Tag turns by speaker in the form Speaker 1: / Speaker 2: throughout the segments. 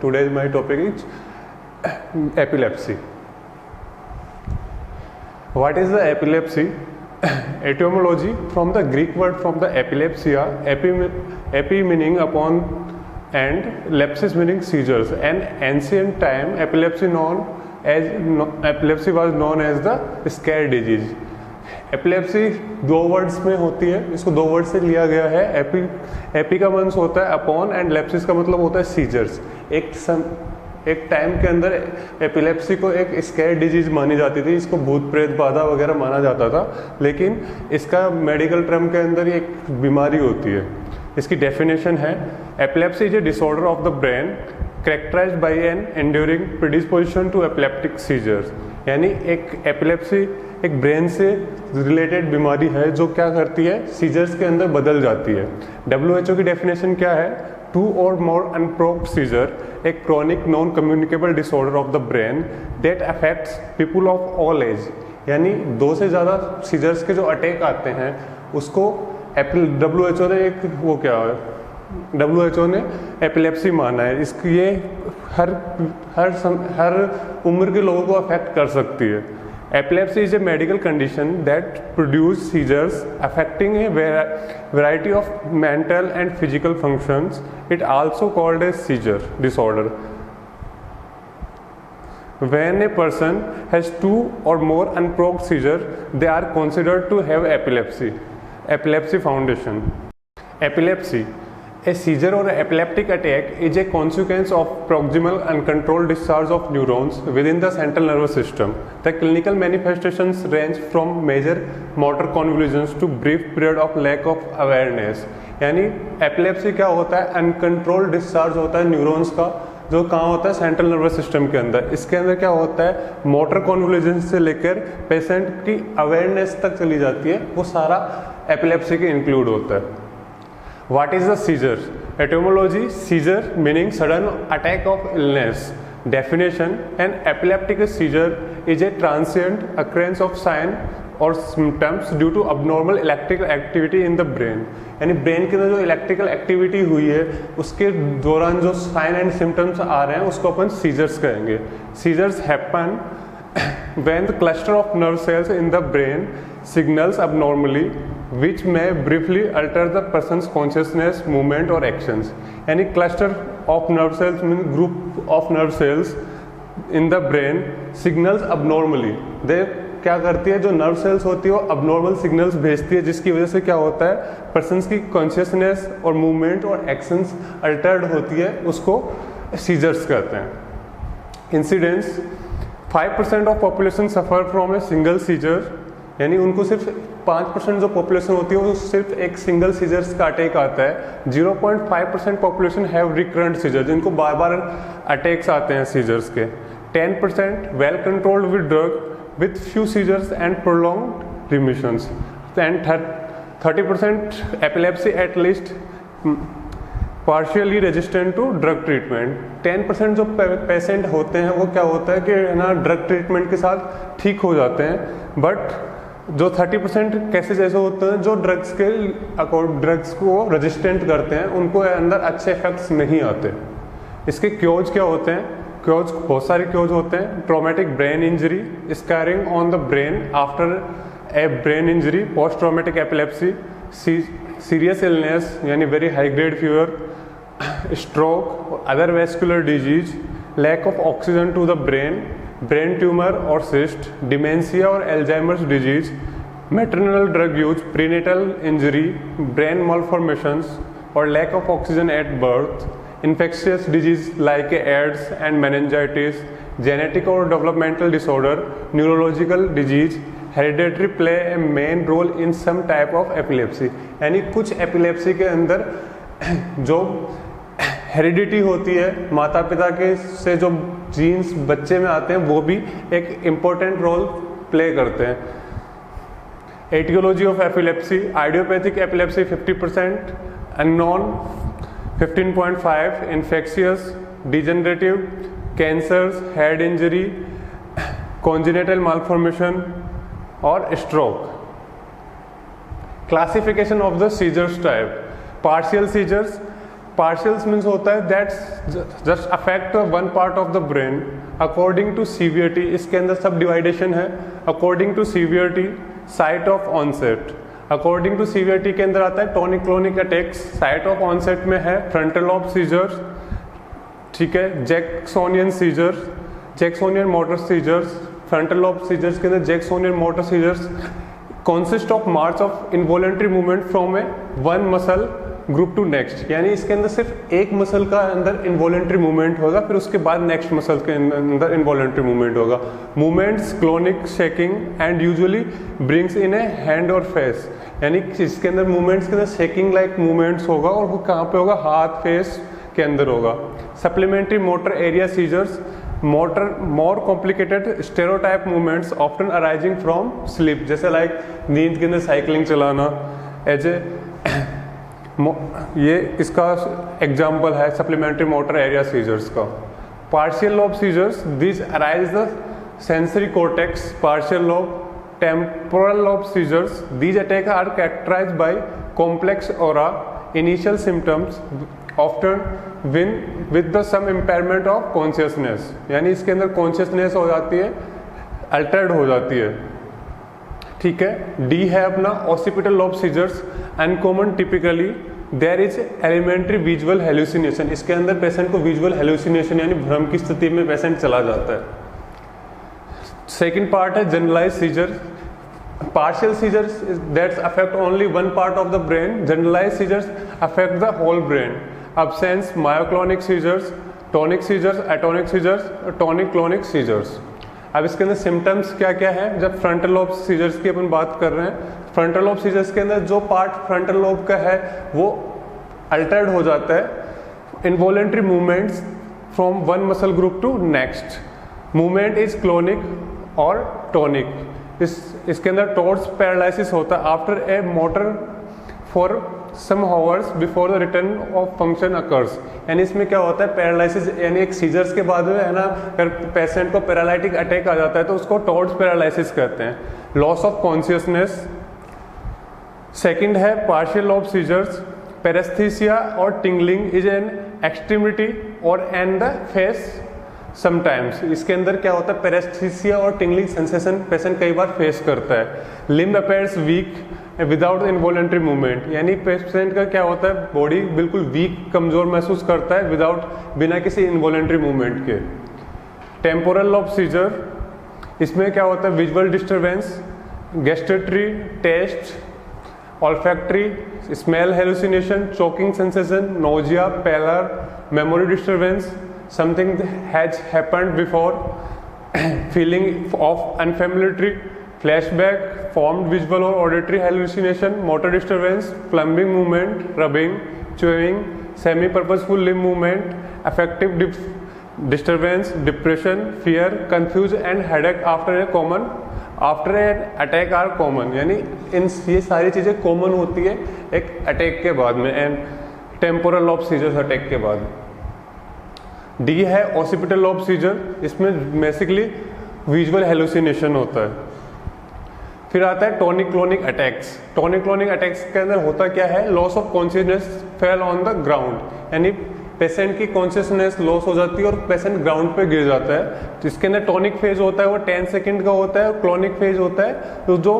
Speaker 1: Today my topic is epilepsy. What is the epilepsy? Etymology from the Greek word from the epilepsia, epi meaning upon and lepsis meaning seizures. An ancient time epilepsy was known as the scare disease. Epilepsy दो words में होती है, इसको दो word से लिया गया है. एपी का मीन्स होता है अपॉन एंड लेप्सिस का मतलब होता है सीजर्स. एक टाइम के अंदर एपिलेप्सी को एक स्केयर डिजीज मानी जाती थी, इसको भूत प्रेत बाधा वगैरह माना जाता था, लेकिन इसका मेडिकल टर्म के अंदर एक बीमारी होती है. इसकी डेफिनेशन है epilepsy is a disorder of the brain characterised by an enduring predisposition to epileptic seizures. यानी एक एपिलेप्सी एक ब्रेन से रिलेटेड बीमारी है जो क्या करती है, सीजर्स के अंदर बदल जाती है. WHO की डेफिनेशन क्या है? 2 or more unprovoked seizure, a chronic non-communicable disorder of the brain that affects people of all age. यानी 2 से ज़्यादा सीजर्स के जो अटैक आते हैं उसको WHO ने WHO ने एपिलेप्सी माना है. इसकी ये हर उम्र के लोगों को अफेक्ट कर सकती है. Epilepsy is a medical condition that produces seizures affecting a variety of mental and physical functions. It also called a seizure disorder. When a person has 2 or more unprovoked seizures, they are considered to have epilepsy. Epilepsy foundation. Epilepsy. A seizure or epileptic attack is a consequence of proximal uncontrolled discharge of neurons within the central nervous system. The clinical manifestations range from major motor convulsions to brief period of lack of awareness. यानी epilepsy क्या होता है? Uncontrolled discharge होता है neurons का, जो कहाँ होता है? सेंट्रल नर्वस सिस्टम के अंदर. इसके अंदर क्या होता है? मोटर कॉन्वुलेशन से लेकर पेशेंट की अवेयरनेस तक चली जाती है, वो सारा एपिलेप्सी के इंक्लूड होता है. What is the seizure? Etymology: seizure meaning sudden attack of illness. Definition: an epileptic seizure is a transient occurrence of sign or symptoms due to abnormal electrical activity in the brain. यानी brain के अंदर जो electrical activity हुई है उसके दौरान जो sign and symptoms आ रहे हैं उसको अपन सीजर्स कहेंगे. Seizures happen when the cluster of nerve cells in the brain signals abnormally which may briefly alter the person's consciousness, movement or actions. यानी cluster of nerve cells means group of nerve cells in the brain signals abnormally. they क्या करती है? जो nerve cells होती है वो abnormal signals भेजती है, जिसकी वजह से क्या होता है? पर्सन्स की कॉन्शियसनेस और मूवमेंट और एक्शंस अल्टर्ड होती है, उसको सीजर्स कहते हैं. Incidence: 5% of population suffer from a single seizure. यानी उनको सिर्फ 5% जो पॉपुलेशन होती है वो सिर्फ एक सिंगल सीजर्स का अटैक आता है. 0.5% पॉपुलेशन हैव रिकरेंट सीजर, जिनको बार बार अटैक्स आते हैं सीजर्स के. 10% well controlled with drug with few seizures and prolonged remissions. And 30% epilepsy at least partially resistant to drug treatment. 10% जो पेशेंट होते हैं वो क्या होता है कि ना ड्रग ट्रीटमेंट के साथ ठीक हो जाते हैं, बट जो 30% केसेस ऐसे होते हैं जो ड्रग्स को रेजिस्टेंट करते हैं, उनको अंदर अच्छे इफेक्ट्स नहीं आते. इसके क्योज क्या होते हैं? क्योज बहुत सारे क्योज होते हैं. Traumatic brain injury, scarring on the brain after a brain injury, post traumatic epilepsy, serious illness यानी very high grade fever, stroke, other vascular disease, lack of oxygen to the brain, brain tumor or cyst, dementia or Alzheimer's disease, maternal drug use, prenatal injury, brain malformations or lack of oxygen at birth, infectious disease like AIDS and meningitis, genetic or developmental disorder, neurological disease, hereditary play a main role in some type of epilepsy. यानी कुछ epilepsy के अंदर जो heredity होती है, माता पिता के से जो जीन्स बच्चे में आते हैं वो भी एक इम्पोर्टेंट रोल प्ले करते हैं. Aetiology of epilepsy: idiopathic epilepsy 50%, unknown 15.5, infectious, degenerative, cancers, head injury, congenital malformation और stroke. Classification of the seizures type: partial seizures, partials means होता है that's just affect one part of the brain according to severity. इसके अंदर subdivision है according to severity, site of onset. According to severity के अंदर आता है tonic clonic attacks, site of onset में है फ्रंटल लॉब सीजर्स, ठीक है, Jacksonian seizures, Jacksonian motor seizures. Frontal lobe seizures के अंदर Jacksonian motor seizures consist of march of involuntary movement from a one muscle group to next, यानी इसके अंदर सिर्फ एक मसल का अंदर इन्वॉलेंट्री मूवमेंट होगा, फिर उसके बाद नेक्स्ट मसल के अंदर इन्वॉलेंट्री मूवमेंट होगा। Movements clonic shaking and usually brings in A hand और फेस, यानी इसके अंदर मूवमेंट्स के अंदर शेकिंग लाइक मूवमेंट्स होगा और वो कहाँ पे होगा, हाथ फेस के अंदर होगा। Supplementary motor area seizures, more complicated stereotype movements often arising from sleep, जैसे लाइक नींद के अंदर साइकिलिंग चलाना, एज ए ये इसका एग्जाम्पल है सप्लीमेंट्री मोटर एरिया सीजर्स का। Partial lobe seizures, this arise the sensory cortex, partial lobe, temporal lobe seizures, these attacks are characterized by complex aura, initial symptoms often with the some impairment of consciousness, यानी इसके अंदर consciousness हो जाती है, Altered हो जाती है, ठीक है। डी है अपना occipital lobe seizures, uncommon typically there is elementary visual hallucination, इसके अंदर पेशेंट को विजुअल हेलुसिनेशन यानी भ्रम की स्थिति में पेशेंट चला जाता है। सेकेंड पार्ट है generalise seizure, partial seizures that affect only one part of the brain, generalized seizures affect the whole brain. Absence myoclonic seizures, tonic seizures, atonic seizures, tonic clonic seizures. अब इसके अंदर symptoms क्या क्या है, जब frontal lobe seizures की अपन बात कर रहे हैं, फ्रंटल लोब सीजर्स के अंदर जो पार्ट फ्रंटल लोब का है वो अल्टर्ड हो जाता है। Involuntary movements from one muscle group to next, movement is clonic और टोनिक। इसके अंदर टॉर्स पैरालिसिस होता है after a motor for some hours before the return of function occurs, यानी इसमें क्या होता है, पैरालिसिस यानी एक सीजर्स के बाद में है ना, अगर पेशेंट को पैरालिटिक अटैक आ जाता है तो उसको टॉर्स पैरालिसिस कहते हैं। Loss of consciousness. सेकंड है पार्शियल लॉब सीजर्स, पैरेस्थीसिया और टिंगलिंग इज एन एक्सट्रीमिटी और एंड द फेस समटाइम्स। इसके अंदर क्या होता है, पैरेस्थीसिया और टिंगलिंग सेंसेशन पेशेंट कई बार फेस करता है। Limb appears weak without involuntary movement, यानी पेशेंट का क्या होता है, बॉडी बिल्कुल वीक कमजोर महसूस करता है विदाउट बिना किसी इनवॉलेंट्री मूवमेंट के। टेम्पोरल लॉब सीजर, इसमें क्या होता है, visual disturbance, gustatory, taste, olfactory, smell hallucination, choking sensation, nausea, pallor, memory disturbance, something has happened before, feeling of unfamiliarity, flashback, formed visual or auditory hallucination, motor disturbance, plumbing movement, rubbing, chewing, semi-purposeful limb movement, affective disturbance, depression, fear, confuse and headache after an attack are common, यानी ये सारी चीज़ें common होती है एक attack के बाद में, and temporal lobe seizures attack के बाद। डी है ऑसिपिटल लॉब सीजर, इसमें बेसिकली विजुअल हेलुसिनेशन होता है। फिर आता है tonic clonic attacks. Tonic clonic attacks के अंदर होता क्या है, loss of consciousness fell on the ground, यानी पेशेंट की कॉन्शियसनेस लॉस हो जाती है और पेशेंट ग्राउंड पे गिर जाता है। तो इसके अंदर टॉनिक फेज होता है वो 10 सेकंड का होता है, और क्लोनिक फेज होता है तो जो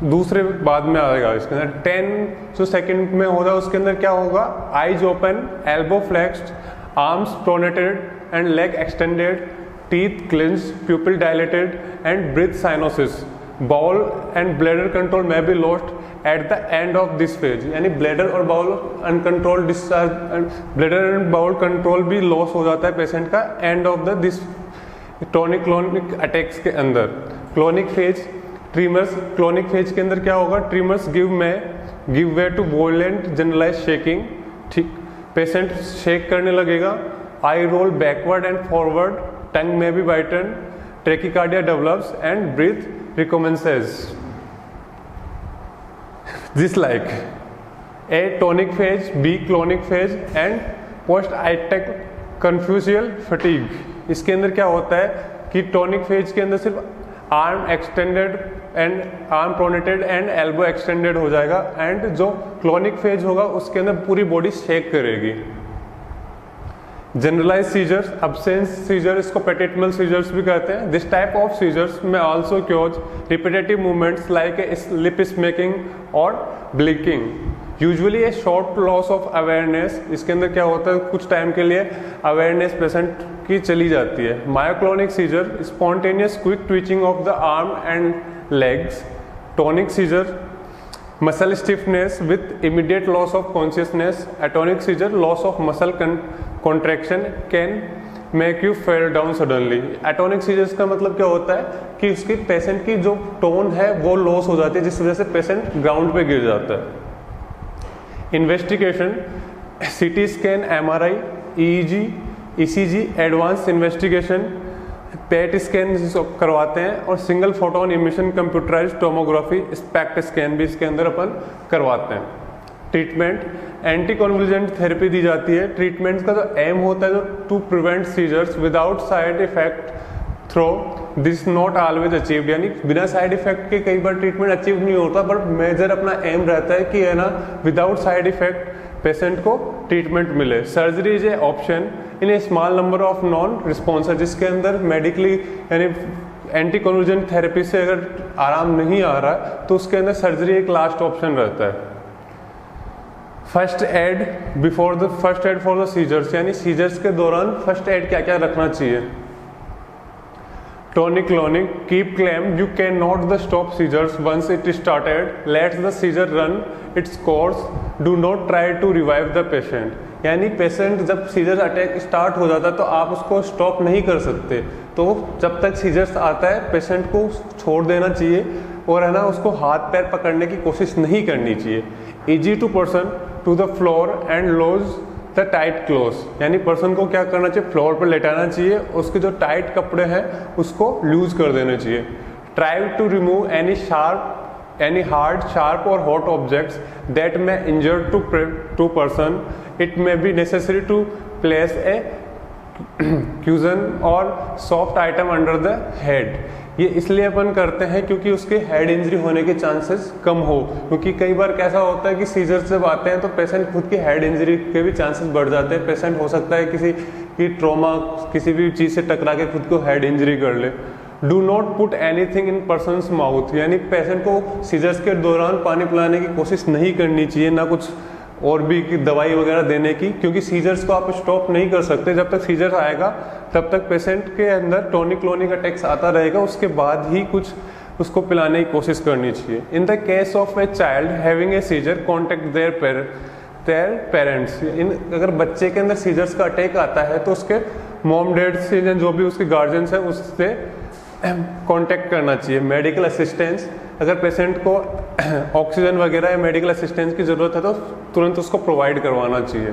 Speaker 1: दूसरे बाद में आएगा। इसके अंदर 10 जो सेकंड में होगा उसके अंदर क्या होगा, eyes open, elbow flexed, arms pronated and leg extended, teeth clenched, pupil dilated and breath cyanosis. Bowel and bladder control may be lost at the end of this phase, यानी ब्लैडर और bowel uncontrol discharge, bladder and bowel control भी loss हो जाता है patient का end of the this tonic clonic attacks के अंदर। Clonic phase, tremors, clonic phase के अंदर क्या होगा, tremors give way to violent generalize shaking, ठीक, पेशेंट शेक करने लगेगा, eye roll backward and forward, tongue may be bitten, tachycardia develops and breath recommences. This like A tonic phase, B clonic phase and post attack confusional fatigue। इसके अंदर क्या होता है कि tonic phase के अंदर सिर्फ arm extended and arm pronated and elbow extended हो जाएगा, एंड जो क्लोनिक फेज होगा उसके अंदर पूरी बॉडी शेक करेगी। जनरलाइज सीजर्स, अब्सेंस सीजर, इसको पेटिटमल सीजर्स भी कहते हैं। This type of seizures may also cause repetitive movements like a lip smacking और blinking, usually a short loss of awareness. इसके अंदर क्या होता है, कुछ टाइम के लिए अवेयरनेस पेशेंट की चली जाती है। Myoclonic seizure, spontaneous quick twitching of the arm and legs. Tonic seizure, muscle stiffness with immediate loss of consciousness. Atonic seizure, loss of muscle contraction can make you fall down suddenly. Atonic seizures का मतलब क्या होता है कि उसकी patient की जो tone है वो लॉस हो जाती है, जिस वजह से पेशेंट ग्राउंड पे गिर जाता है। Investigation, CT scan, MRI, EEG, ECG, advance investigation, PET scan करवाते हैं, और single photon emission computerised tomography, SPECT scan भी इसके अंदर अपन करवाते हैं। ट्रीटमेंट, एंटी कन्वल्जेंट थेरेपी दी जाती है। ट्रीटमेंट का जो एम होता है to prevent seizures without side effect though this not always achieved, यानी बिना साइड इफेक्ट के कई बार ट्रीटमेंट अचीव नहीं होता, बट मेजर अपना एम रहता है कि है ना विदाउट साइड इफेक्ट पेशेंट को ट्रीटमेंट मिले। Surgery is a option in a small number of non responder, जिसके अंदर मेडिकली यानी एंटी कन्वल्जेंट थेरेपी से अगर आराम नहीं आ रहा तो उसके अंदर सर्जरी एक लास्ट ऑप्शन रहता है। First aid before the first aid for the seizures, यानी सीजर्स के दौरान फर्स्ट एड क्या क्या रखना चाहिए। Tonic clonic, keep calm you can not the stop seizures once it started, lets the seizure run its course, do not try to revive the patient. यानी patient जब seizure attack start हो जाता है तो आप उसको स्टॉप नहीं कर सकते, तो जब तक सीजर्स आता है पेशेंट को छोड़ देना चाहिए, और है ना उसको हाथ पैर पकड़ने की कोशिश नहीं करनी चाहिए। Ease to person to the floor and loose the tight cloth, यानी पर्सन को क्या करना चाहिए, फ्लोर पर लेटाना चाहिए, उसके जो टाइट कपड़े हैं उसको लूज कर देने चाहिए। Try to remove any hard, sharp और hot objects that may injure to person, it may be necessary to place a cushion और soft item under the head. ये इसलिए अपन करते हैं क्योंकि उसके हेड इंजरी होने के चांसेस कम हो, क्योंकि कई बार कैसा होता है कि सीजर्स जब आते हैं तो पेशेंट खुद की हेड इंजरी के भी चांसेस बढ़ जाते हैं। पेशेंट हो सकता है किसी की ट्रॉमा, किसी भी चीज़ से टकरा के खुद को हेड इंजरी कर ले। Do not put anything in persons mouth, यानी पेशेंट को सीजर्स के दौरान पानी पिलाने की कोशिश नहीं करनी चाहिए, ना कुछ और भी दवाई वगैरह देने की, क्योंकि सीजर्स को आप स्टॉप नहीं कर सकते। जब तक सीजर्स आएगा तब तक पेशेंट के अंदर टोनिक क्लोनिक अटैक्स आता रहेगा, उसके बाद ही कुछ उसको पिलाने की कोशिश करनी चाहिए। In the case of a child having a seizure, contact their parents. अगर बच्चे के अंदर सीजर्स का अटैक आता है तो उसके मॉम डैड से या जो भी उसके गार्जियंस हैं उससे कांटेक्ट करना चाहिए। मेडिकल असिस्टेंस, अगर पेशेंट को ऑक्सीजन वगैरह या मेडिकल असिस्टेंस की ज़रूरत है तो तुरंत उसको प्रोवाइड करवाना चाहिए।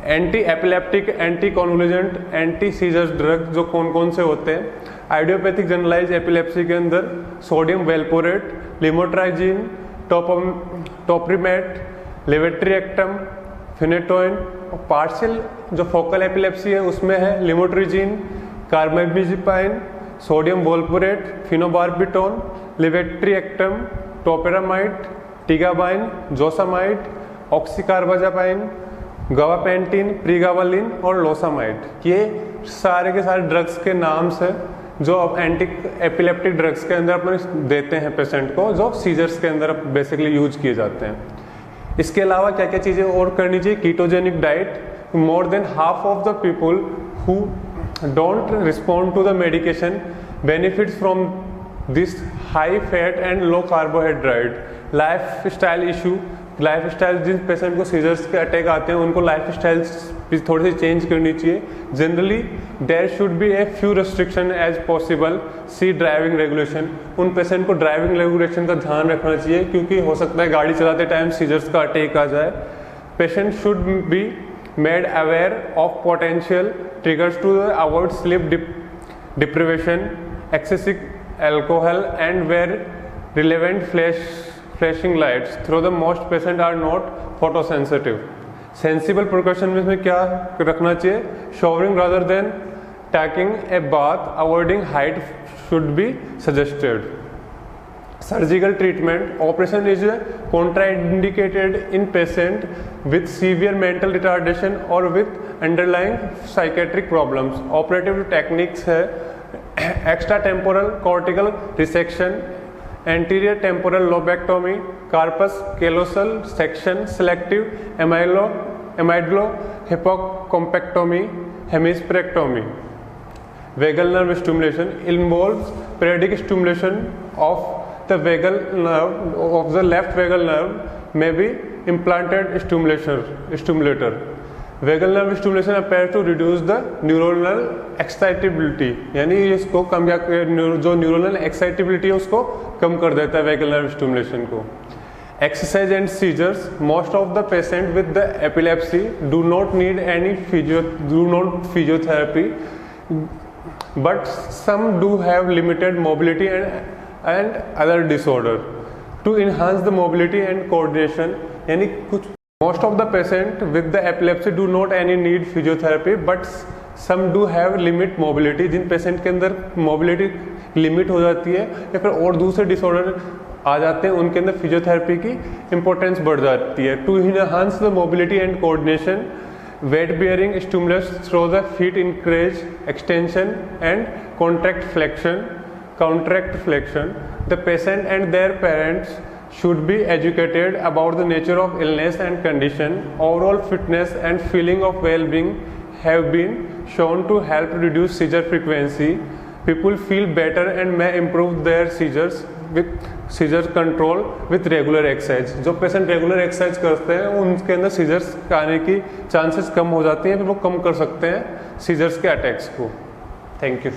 Speaker 1: Anti epileptic, anti convulsant, anti seizures drug जो कौन कौन से होते हैं। आइडियोपैथिक जनरलाइज एपिलेप्सी के अंदर सोडियम वेलपोरेट, लिमोट्राइजिन, टोप्रीमेट, लेवेट्रिएक्टम, फिनेटोइन। और पार्शियल जो फोकल एपिलेप्सी है उसमें है लिमोट्रिजिन, कार्बामेजिपाइन, सोडियम वोल्पोरेट, फिनोबार्बिटोन, लेवेट्रिएक्टम, टोपेरामाइड, टिगाबाइन, जोसामाइड, ऑक्सीकार्बाजापाइन, गाबापेंटिन, प्रीगाबालिन और लोसामाइड। ये सारे के सारे ड्रग्स के नाम्स हैं जो अब एंटी एपिलेप्टिक ड्रग्स के अंदर अपन देते हैं पेशेंट को, जो सीजर्स के अंदर बेसिकली यूज किए जाते हैं। इसके अलावा क्या क्या चीज़ें और करनी चाहिए। Ketogenic diet, more than half of the people who don't respond to the medication benefits from this high fat and low carbohydrate. Lifestyle issue, lifestyle जिन पेशेंट को सीजर्स के अटैक आते हैं उनको लाइफस्टाइल थोड़ी सी चेंज करनी चाहिए। Generally there should be a few restriction as possible. C driving regulation, उन पेशेंट को ड्राइविंग रेगुलेशन का ध्यान रखना चाहिए क्योंकि हो सकता है गाड़ी चलाते टाइम सीजर्स का अटैक आ जाए। Patient should be made aware of potential triggers to avoid sleep deprivation, excessive alcohol and wear relevant flashing lights. Though the most patients are not photosensitive. Sensible precaution में क्या रखना चाहिए। Showering rather than taking a bath, avoiding height should be suggested. Surgical treatment. Operation is contraindicated in patient with severe mental retardation or with underlying psychiatric problems. Operative techniques है extratemporal cortical resection, anterior temporal lobectomy, corpus callosal section, selective amylohypocompectomy, hemispherectomy. Vagal nerve stimulation involves periodic stimulation of the vagal nerve of the left vagal nerve may be implanted stimulator. Vagal nerve stimulation appears to reduce the neuronal excitability, यानी इसको कम या जो neuronal excitability है उसको कम कर देता है vagal nerve stimulation को. Exercise and seizures. Most of the patient with the epilepsy do not need any physiotherapy, but some do have limited mobility and other disorder. To enhance the mobility and coordination, यानी कुछ most of the patient with the epilepsy do not any need physiotherapy, but some do have limit mobility. जिन patient के अंदर mobility limit हो जाती है या फिर और दूसरे डिसऑर्डर आ जाते हैं, उनके अंदर फिजियोथेरेपी की इंपॉर्टेंस बढ़ जाती है. To enhance the mobility and coordination, weight bearing stimulus through the feet encourage extension and contract flexion. The patient and their parents should be educated about the nature of illness and condition. Overall fitness and feeling of well-being have been shown to help reduce seizure frequency. People feel better and may improve their seizure control with regular exercise. जो patient regular exercise करते हैं उनके अंदर seizures आने की chances कम हो जाती हैं, फिर वो कम कर सकते हैं सीजर्स के अटैक्स को. Thank you.